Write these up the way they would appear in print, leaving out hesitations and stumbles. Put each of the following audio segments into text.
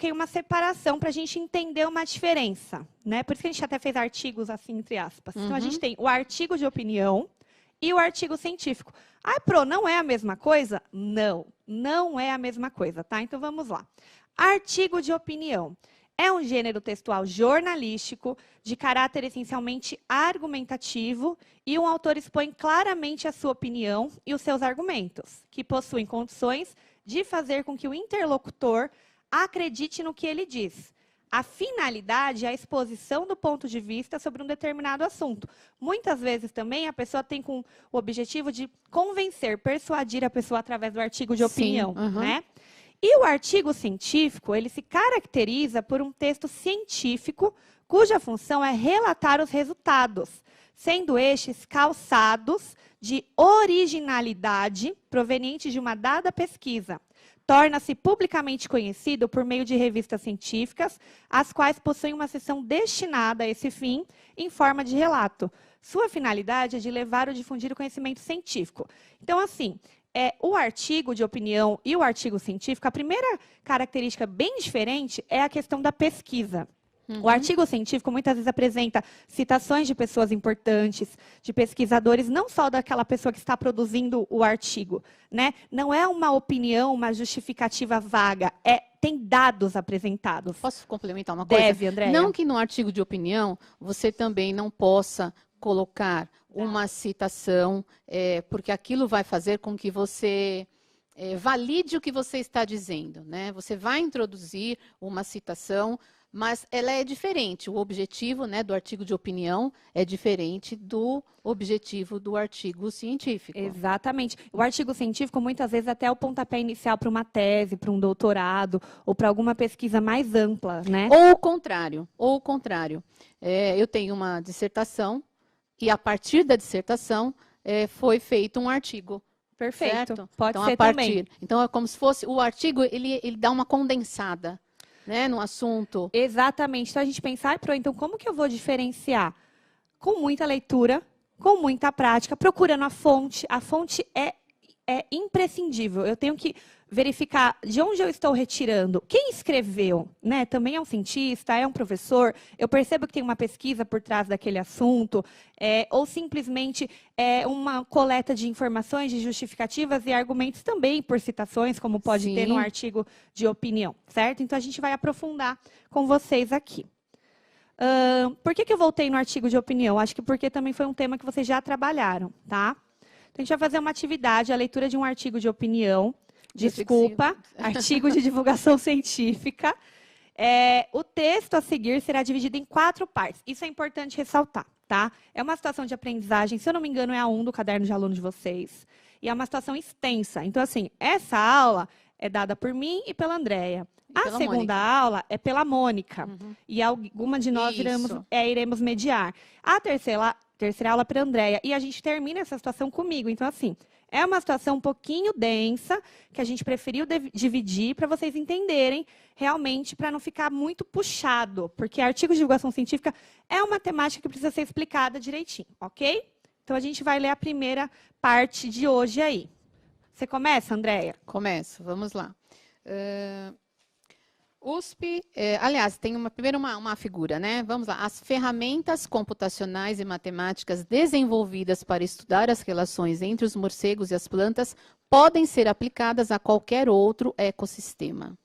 coloquei uma separação para a gente entender uma diferença, né? Por isso que a gente até fez artigos assim, entre aspas. Então, a gente tem o artigo de opinião e o artigo científico. Ah, Pro, não é a mesma coisa? Não, não é a mesma coisa, tá? Então, vamos lá. Artigo de opinião. É um gênero textual jornalístico, de caráter essencialmente argumentativo, e um autor expõe claramente a sua opinião e os seus argumentos, que possuem condições de fazer com que o interlocutor acredite no que ele diz. A finalidade é a exposição do ponto de vista sobre um determinado assunto. Muitas vezes também a pessoa tem com o objetivo de convencer, persuadir a pessoa através do artigo de opinião, né? E o artigo científico, ele se caracteriza por um texto científico cuja função é relatar os resultados, sendo estes calçados de originalidade provenientes de uma dada pesquisa. Torna-se publicamente conhecido por meio de revistas científicas, as quais possuem uma seção destinada a esse fim em forma de relato. Sua finalidade é de levar ou difundir o conhecimento científico. Então, assim, o artigo de opinião e o artigo científico, a primeira característica bem diferente é a questão da pesquisa. O artigo científico muitas vezes apresenta citações de pessoas importantes, de pesquisadores, não só daquela pessoa que está produzindo o artigo, né? Não é uma opinião, uma justificativa vaga, tem dados apresentados. Posso complementar uma coisa? Deve, Andréia. Não que no artigo de opinião você também não possa colocar uma citação, porque aquilo vai fazer com que você valide o que você está dizendo, né? Você vai introduzir uma citação, mas ela é diferente. O objetivo, né, do artigo de opinião é diferente do objetivo do artigo científico. Exatamente. O artigo científico, muitas vezes, até é o pontapé inicial para uma tese, para um doutorado, ou para alguma pesquisa mais ampla, né? Ou o contrário. Eu tenho uma dissertação, e a partir da dissertação foi feito um artigo. Perfeito. Certo? Pode então, ser também. Então, é como se fosse o artigo, ele dá uma condensada, né, no assunto. Exatamente. Então, a gente pensar, então, como que eu vou diferenciar? Com muita leitura, com muita prática, procurando a fonte. A fonte é imprescindível. Eu tenho que verificar de onde eu estou retirando. Quem escreveu, né? Também é um cientista, é um professor. Eu percebo que tem uma pesquisa por trás daquele assunto, ou simplesmente uma coleta de informações, de justificativas e argumentos também por citações, como pode ter no artigo de opinião, certo? Então, a gente vai aprofundar com vocês aqui. Por que eu voltei no artigo de opinião? Acho que porque também foi um tema que vocês já trabalharam, tá? Então, a gente vai fazer uma atividade, a leitura de um artigo de opinião. Desculpa, artigo de divulgação científica. O texto a seguir será dividido em 4 partes. Isso é importante ressaltar, tá? É uma situação de aprendizagem, se eu não me engano, é a 1 do caderno de aluno de vocês. E é uma situação extensa. Então, assim, essa aula é dada por mim e pela Andréia. A segunda aula é pela Mônica. E alguma de nós iremos mediar. A terceira aula é para a Andréia. E a gente termina essa situação comigo. Então, assim, é uma situação um pouquinho densa, que a gente preferiu dividir para vocês entenderem realmente, para não ficar muito puxado. Porque artigo de divulgação científica é uma temática que precisa ser explicada direitinho, ok? Então, a gente vai ler a primeira parte de hoje aí. Você começa, Andréia? Começo, vamos lá. USP, aliás, tem primeiro uma figura, né? Vamos lá. As ferramentas computacionais e matemáticas desenvolvidas para estudar as relações entre os morcegos e as plantas podem ser aplicadas a qualquer outro ecossistema.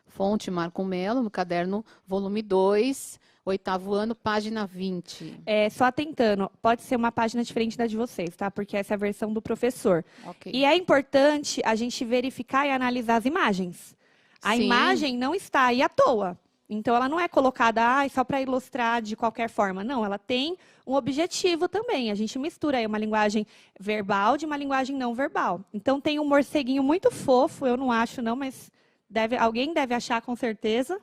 Fonte Marco Mello, no caderno volume 2, 8º ano, página 20. Só atentando, pode ser uma página diferente da de vocês, tá? Porque essa é a versão do professor. Okay. E é importante a gente verificar e analisar as imagens. A imagem não está aí à toa. Então, ela não é colocada só para ilustrar de qualquer forma. Não, ela tem um objetivo também. A gente mistura aí uma linguagem verbal de uma linguagem não verbal. Então, tem um morceguinho muito fofo, eu não acho não, mas alguém deve achar com certeza.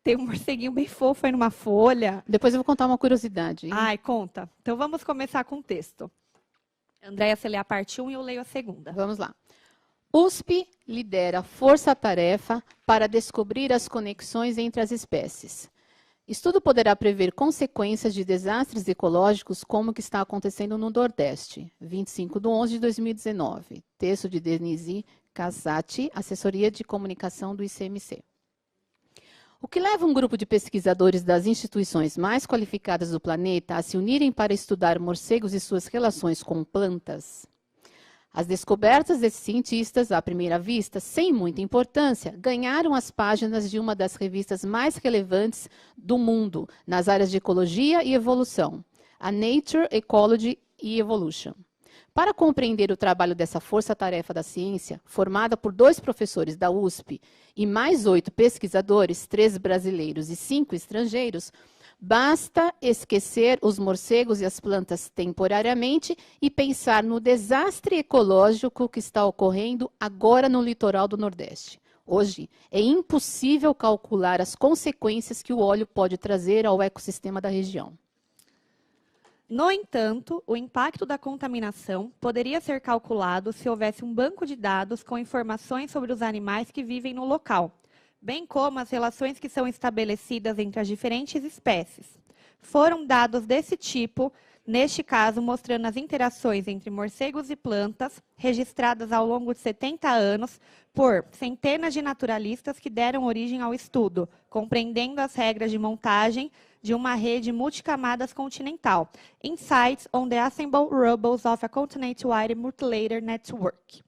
Tem um morceguinho bem fofo aí numa folha. Depois eu vou contar uma curiosidade. Hein? Ai, conta. Então, vamos começar com o texto. Andréia, você lê a parte 1 e eu leio a segunda. Vamos lá. USP lidera força-tarefa para descobrir as conexões entre as espécies. Estudo poderá prever consequências de desastres ecológicos como o que está acontecendo no Nordeste. 25/11/2019. Texto de Denise Casati, assessoria de comunicação do ICMC. O que leva um grupo de pesquisadores das instituições mais qualificadas do planeta a se unirem para estudar morcegos e suas relações com plantas? As descobertas desses cientistas, à primeira vista, sem muita importância, ganharam as páginas de uma das revistas mais relevantes do mundo nas áreas de ecologia e evolução, a Nature, Ecology e Evolution. Para compreender o trabalho dessa força-tarefa da ciência, formada por 2 professores da USP e mais 8 pesquisadores, 3 brasileiros e 5 estrangeiros, basta esquecer os morcegos e as plantas temporariamente e pensar no desastre ecológico que está ocorrendo agora no litoral do Nordeste. Hoje, é impossível calcular as consequências que o óleo pode trazer ao ecossistema da região. No entanto, o impacto da contaminação poderia ser calculado se houvesse um banco de dados com informações sobre os animais que vivem no local, bem como as relações que são estabelecidas entre as diferentes espécies. Foram dados desse tipo, neste caso mostrando as interações entre morcegos e plantas, registradas ao longo de 70 anos por centenas de naturalistas que deram origem ao estudo, compreendendo as regras de montagem de uma rede multicamadas continental, Insights on the Assembled Rubbles of a Continent-Wide Multilayer Network.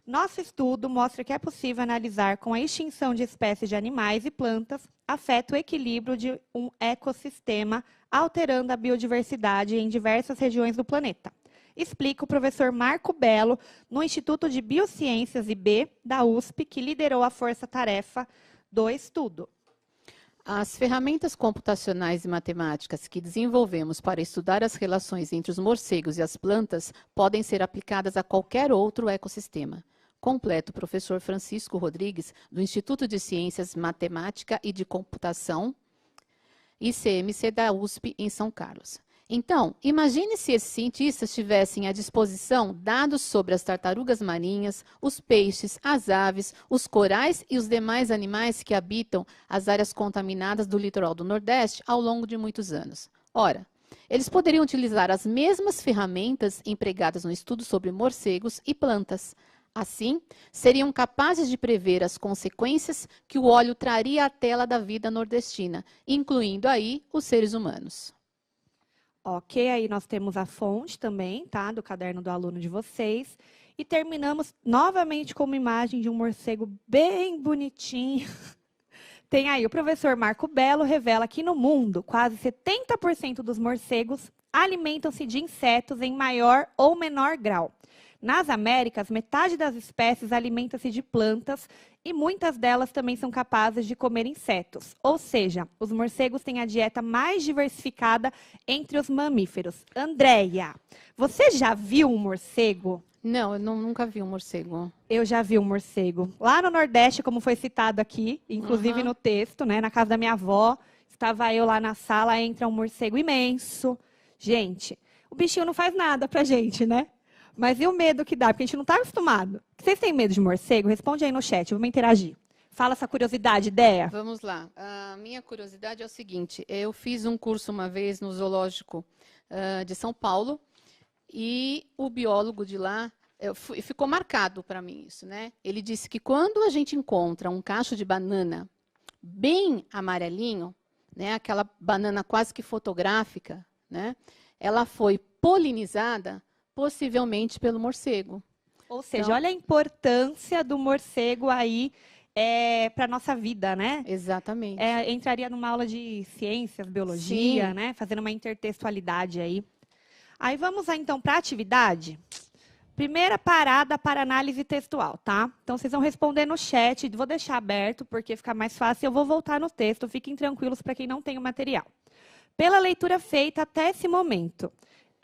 Nosso estudo mostra que é possível analisar como a extinção de espécies de animais e plantas afeta o equilíbrio de um ecossistema, alterando a biodiversidade em diversas regiões do planeta. Explica o professor Marco Belo, no Instituto de Biociências IB da USP, que liderou a força-tarefa do estudo. As ferramentas computacionais e matemáticas que desenvolvemos para estudar as relações entre os morcegos e as plantas podem ser aplicadas a qualquer outro ecossistema. Completa o professor Francisco Rodrigues, do Instituto de Ciências Matemática e de Computação, ICMC da USP, em São Carlos. Então, imagine se esses cientistas tivessem à disposição dados sobre as tartarugas marinhas, os peixes, as aves, os corais e os demais animais que habitam as áreas contaminadas do litoral do Nordeste ao longo de muitos anos. Ora, eles poderiam utilizar as mesmas ferramentas empregadas no estudo sobre morcegos e plantas. Assim, seriam capazes de prever as consequências que o óleo traria à tela da vida nordestina, incluindo aí os seres humanos. Ok, aí nós temos a fonte também, tá? Do caderno do aluno de vocês. E terminamos novamente com uma imagem de um morcego bem bonitinho. Tem aí, o professor Marco Belo revela que no mundo, quase 70% dos morcegos alimentam-se de insetos em maior ou menor grau. Nas Américas, metade das espécies alimenta-se de plantas e muitas delas também são capazes de comer insetos. Ou seja, os morcegos têm a dieta mais diversificada entre os mamíferos. Andréia, você já viu um morcego? Não, eu nunca vi um morcego. Eu já vi um morcego. Lá no Nordeste, como foi citado aqui, inclusive no texto, né, na casa da minha avó, estava eu lá na sala, entra um morcego imenso. Gente, o bichinho não faz nada pra gente, né? Mas e o medo que dá? Porque a gente não está acostumado. Vocês têm medo de morcego? Responde aí no chat, vamos interagir. Fala essa curiosidade, Déia. Vamos lá. A minha curiosidade é o seguinte. Eu fiz um curso uma vez no Zoológico de São Paulo e o biólogo de lá, ficou marcado para mim isso, né? Ele disse que quando a gente encontra um cacho de banana bem amarelinho, né, aquela banana quase que fotográfica, né, ela foi polinizada possivelmente pelo morcego. Ou seja, olha a importância do morcego aí para a nossa vida, né? Exatamente. Entraria numa aula de ciências, biologia, Sim, né? Fazendo uma intertextualidade aí. Aí vamos lá, então, para a atividade. Primeira parada para análise textual, tá? Então, vocês vão responder no chat. Vou deixar aberto, porque fica mais fácil. Eu vou voltar no texto. Fiquem tranquilos para quem não tem o material. Pela leitura feita até esse momento,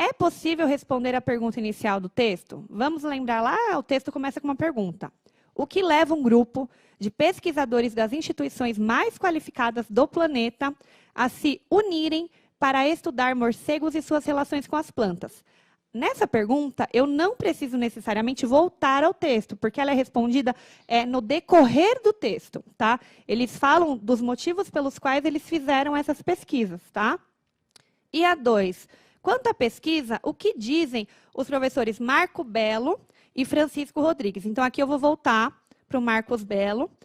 é possível responder a pergunta inicial do texto? Vamos lembrar lá, o texto começa com uma pergunta. O que leva um grupo de pesquisadores das instituições mais qualificadas do planeta a se unirem para estudar morcegos e suas relações com as plantas? Nessa pergunta, eu não preciso necessariamente voltar ao texto, porque ela é respondida no decorrer do texto, tá? Eles falam dos motivos pelos quais eles fizeram essas pesquisas, tá? E a 2. Quanto à pesquisa, o que dizem os professores Marco Belo e Francisco Rodrigues? Então, aqui eu vou voltar para o Marcos Belo.